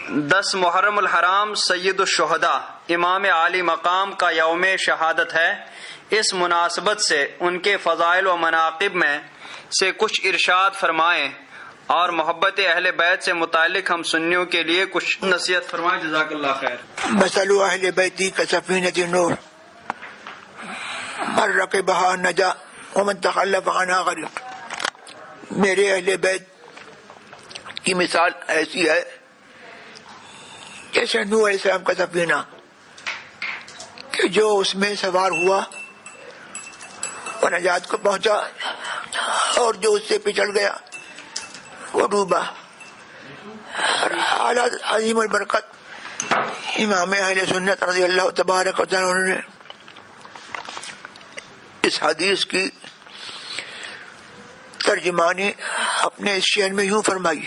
10 محرم الحرام سید الشہداء امام عالی مقام کا یوم شہادت ہے۔ اس مناسبت سے ان کے فضائل و مناقب میں سے کچھ ارشاد فرمائیں اور محبت اہل بیت سے متعلق ہم سنیوں کے لیے کچھ نصیحت فرمائیں۔ جزاک اللہ خیر۔ مثل اہل بیتی کسفینۃ نوح من رکبہا نجا ومن تخلف عنہا غرق۔ میرے اہل بیت کی مثال ایسی ہے جیسے نوح علیہ السلام کا سفینہ کہ جو اس میں سوار ہوا وہ نجات کو پہنچا، اور جو اس سے پچھڑ گیا وہ ڈوبا۔ حالات عظیم البرکت امام اہل سنت رضی اللہ تبارک و تعالیٰ عنہ نے اس حدیث کی ترجمانی اپنے اس شعر میں یوں فرمائی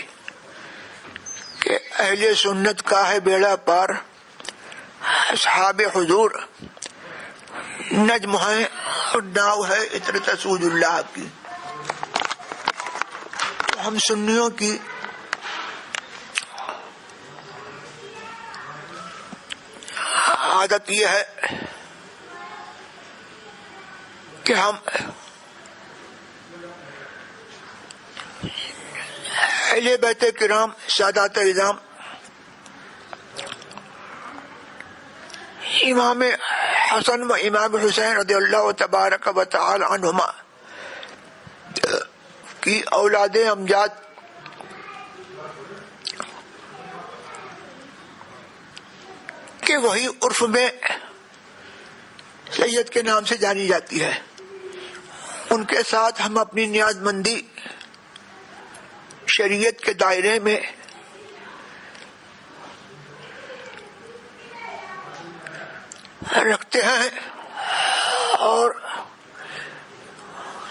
کہ اہل سنت کا ہے بیڑا پار، اصحاب حضور نجم ہے اور ناؤ ہے عطرت رسول اللہ کی۔ ہم سنیوں کی عادت یہ ہے کہ ہم اہل بیت کرام سادات اعظام امام حسن و امام حسین رضی اللہ تبارک و تعالی عنہما کی اولاد امجاد کہ وہی عرف میں سید کے نام سے جانی جاتی ہے، ان کے ساتھ ہم اپنی نیاز مندی شریعت کے دائرے میں رکھتے ہیں، اور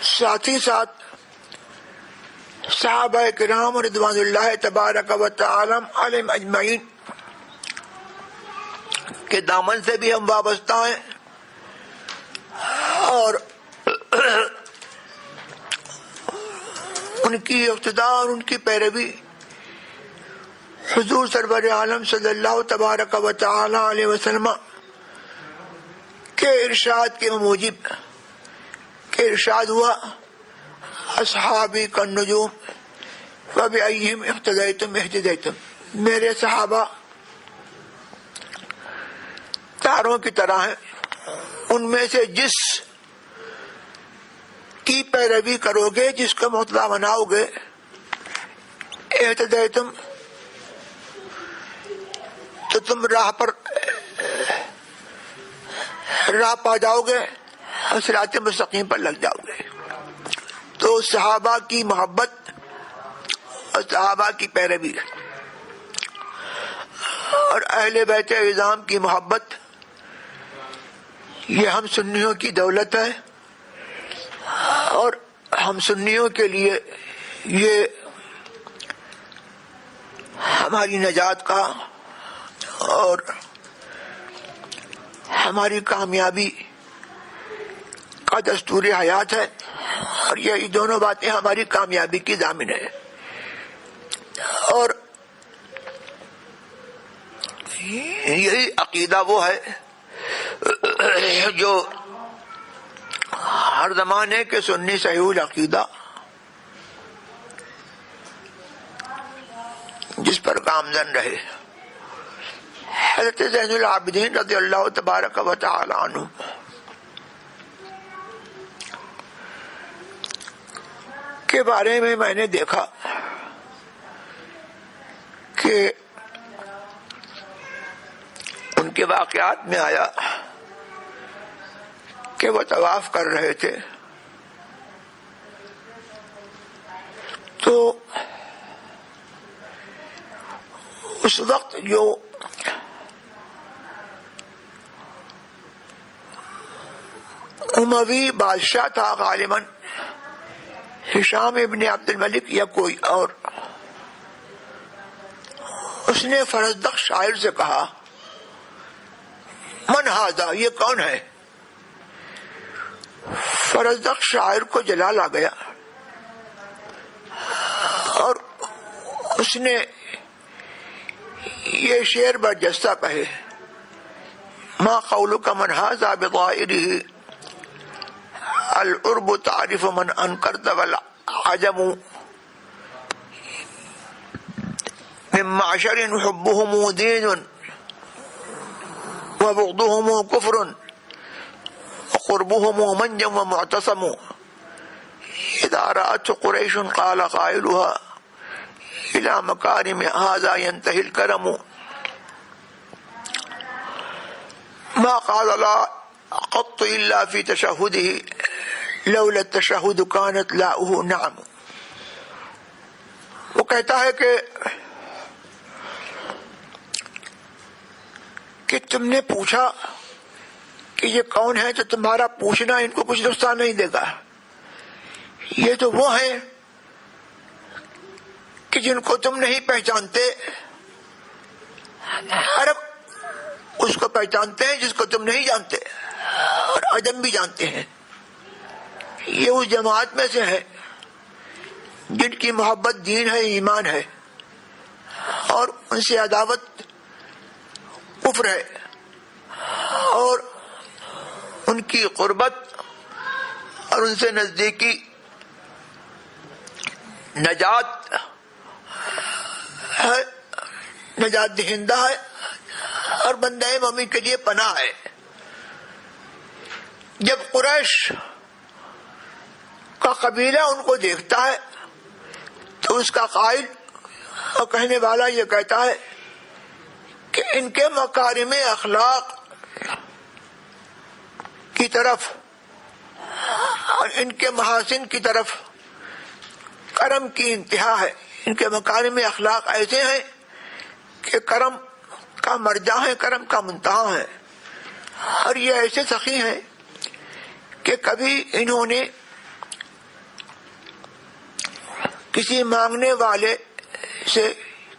ساتھ ہی ساتھ صحابہ کرام رضوان اللہ تبارک و تعالی علیہم اجمعین کے دامن سے بھی ہم وابستہ ہیں، اور ان کی اقتداء اور ان کی پیروی حضور سرور عالم صلی اللہ تبارک و تعالی علیہ وسلم کے ارشاد کے موجب کہ ارشاد ہوا اصحابی کالنجوم فبأیہم اقتدیتم اہتدیتم، میرے صحابہ تاروں کی طرح ہیں، ان میں سے جس کی پیروی کرو گے، جس کو مقتدا بناؤ گے، اہتدیتم تو تم راہ پا جاؤ گے، صراط مستقیم پر لگ جاؤ گے۔ تو صحابہ کی محبت اور صحابہ کی پیروی اور اہل بیت اعظام کی محبت یہ ہم سنیوں کی دولت ہے، اور ہم سنیوں کے لیے یہ ہماری نجات کا اور ہماری کامیابی کا دستور حیات ہے، اور یہ دونوں باتیں ہماری کامیابی کی ضامن ہے۔ اور یہی عقیدہ وہ ہے جو ہر زمانے کے سنی صحیح العقیدہ جس پر گامزن رہے۔ حضرت زین العابدین رضی اللہ تبارک و تعالی عنہ کے بارے میں نے دیکھا کہ ان کے واقعات میں آیا کہ وہ طواف کر رہے تھے تو اس وقت جو اموی بادشاہ تھا غالباً ہشام ابن عبد الملک یا کوئی اور، اس نے فرزدق شاعر سے کہا من ھذا، یہ کون ہے؟ فرزدق شاعر کو جلال آ گیا اور اس نے یہ شعر برجستہ کہے ما قولک من ھذا بظاہرہ العرب تعرف من انکرت والعجم من معشر حبهم دین وبغضهم کفر وقربهم منجم ومعتصم اذا رأت قریش قال قائلها الى مکارم ھذا ينتهي الکرم ما قال لا قط الا في تشهده لولا التشهد كانت لاؤه نعم. وہ کہتا ہے کہ تم نے پوچھا کہ یہ کون ہے تو تمہارا پوچھنا ان کو کچھ نقصان نہیں دے گا. یہ تو وہ ہیں کہ جن کو تم نہیں پہچانتے. عرب اس کو پہچانتے ہیں جس کو تم نہیں جانتے، اور عجم بھی جانتے ہیں. یہ اس جماعت میں سے ہے جن کی محبت دین ہے، ایمان ہے، اور ان سے عداوت کفر ہے، اور ان کی قربت اور ان سے نزدیکی نجات ہے، نجات دہندہ ہے، اور بندہ مومن کے لیے پناہ ہے. جب قریش کا قبیلہ ان کو دیکھتا ہے تو اس کا قائل اور کہنے والا یہ کہتا ہے کہ ان کے مکارم اخلاق کی طرف اور ان کے محاسن کی طرف کرم کی انتہا ہے. ان کے مکارم اخلاق ایسے ہیں کہ کرم کا مرجع ہے، کرم کا منتہا ہے. اور یہ ایسے سخی ہیں کہ کبھی انہوں نے کسی مانگنے والے سے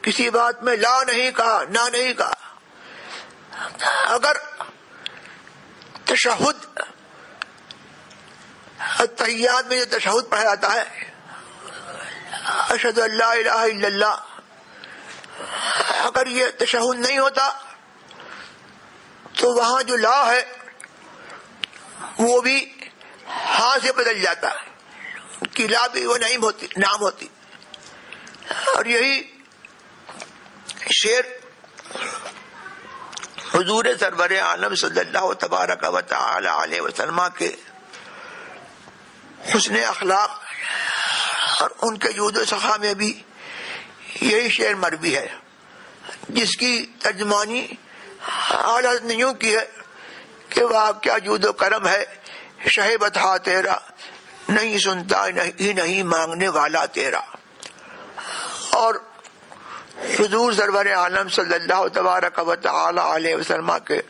کسی بات میں لا نہیں کہا، نہ نہیں کہا. اگر تشہد التحیات میں جو تشہد پڑھا جاتا ہے اشہد ان لا الہ الا اللہ، اگر یہ تشہد نہیں ہوتا تو وہاں جو لا ہے وہ بھی ہاں سے بدل جاتا، کی لا بھی وہ نعیم ہوتی، نام ہوتی. اور یہی شعر حضور سرور عالم صلی اللہ تبارک و تعالی علیہ وسلم کے حسن اخلاق اور ان کے جود و سخا میں بھی یہی شعر مروی ہے، جس کی ترجمانی اعلیٰ نے یوں کی ہے کہ واہ کیا جود و کرم ہے شہ بتا تیرا، نہیں سنتا نہیں مانگنے والا تیرا. اور حضور سرور عالم صلی اللہ تبارک و تعالی علیہ وسلم کے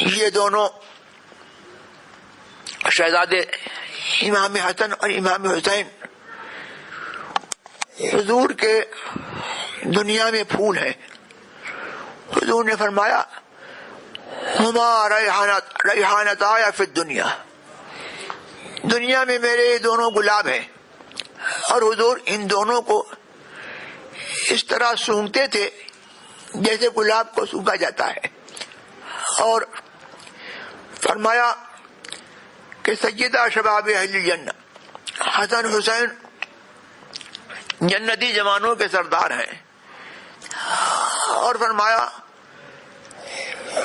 یہ دونوں شہزادے امام حسن اور امام حسین حضور کے دنیا میں پھول ہیں. حضور نے فرمایا ہما ریحانتایا فی الدنیا، دنیا میں میرے یہ دونوں گلاب ہیں. اور حضور ان دونوں کو اس طرح سونگتے تھے جیسے گلاب کو سونگا جاتا ہے. اور فرمایا کہ سیدہ شباب اہل الجنہ حسن حسین جنتی جوانوں کے سردار ہیں. اور فرمایا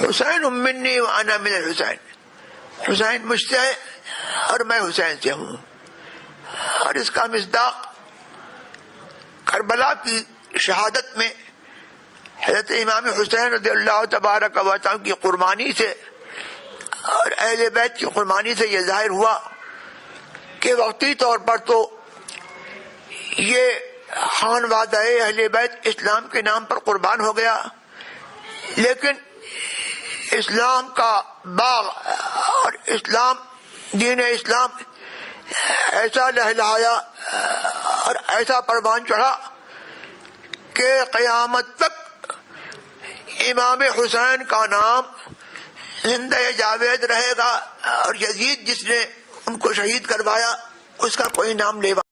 حسین منی وانا من الحسین، حسین مجھ سے ہے اور میں حسین سے ہوں. اور اس کا مصداق کربلا کی شہادت میں حضرت امام حسین رضی اللہ تبارک و تعالی کی قربانی سے اور اہل بیت کی قربانی سے یہ ظاہر ہوا کہ وقتی طور پر تو یہ خانوادہ اہل بیت اسلام کے نام پر قربان ہو گیا، لیکن اسلام کا باغ اور اسلام دین اسلام ایسا لہلایا اور ایسا پروان چڑھا کہ قیامت تک امام حسین کا نام زندہ جاوید رہے گا، اور یزید جس نے ان کو شہید کروایا اس کا کوئی نام لیوا